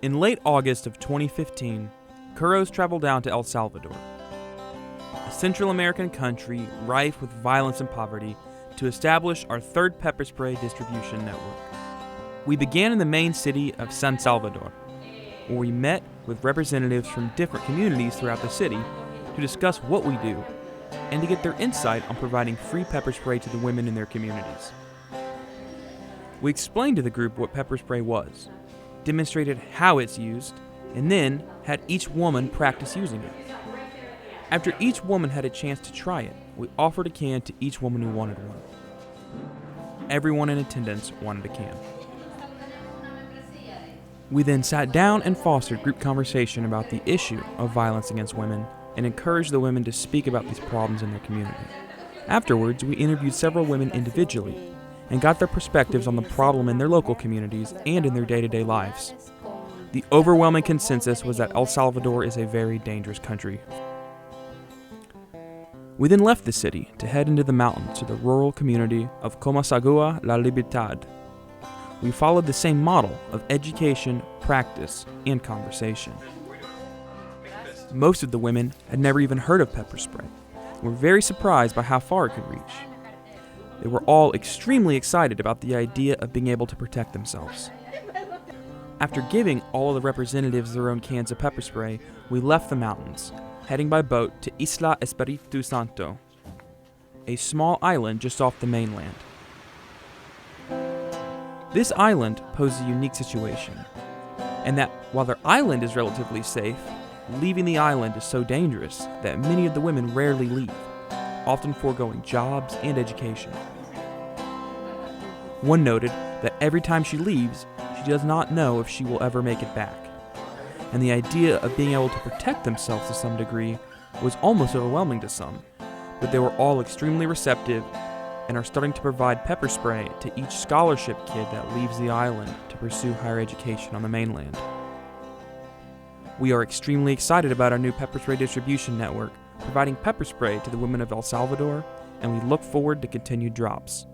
In late August of 2015, Kuros traveled down to El Salvador, a Central American country rife with violence and poverty, to establish our third pepper spray distribution network. We began in the main city of San Salvador, where we met with representatives from different communities throughout the city to discuss what we do and to get their insight on providing free pepper spray to the women in their communities. We explained to the group what pepper spray was, demonstrated how it's used, and then had each woman practice using it. After each woman had a chance to try it, we offered a can to each woman who wanted one. Everyone in attendance wanted a can. We then sat down and fostered group conversation about the issue of violence against women and encouraged the women to speak about these problems in their community. Afterwards, we interviewed several women individually and got their perspectives on the problem in their local communities and in their day-to-day lives. The overwhelming consensus was that El Salvador is a very dangerous country. We then left the city to head into the mountains to the rural community of Comasagua La Libertad. We followed the same model of education, practice, and conversation. Most of the women had never even heard of pepper spray and were very surprised by how far it could reach. They were all extremely excited about the idea of being able to protect themselves. After giving all of the representatives their own cans of pepper spray, we left the mountains, heading by boat to Isla Espiritu Santo, a small island just off the mainland. This island poses a unique situation, and that while their island is relatively safe, leaving the island is so dangerous that many of the women rarely leave, often foregoing jobs and education. One noted that every time she leaves, she does not know if she will ever make it back, and the idea of being able to protect themselves to some degree was almost overwhelming to some, but they were all extremely receptive and are starting to provide pepper spray to each scholarship kid that leaves the island to pursue higher education on the mainland. We are extremely excited about our new pepper spray distribution network, providing pepper spray to the women of El Salvador, and we look forward to continued drops.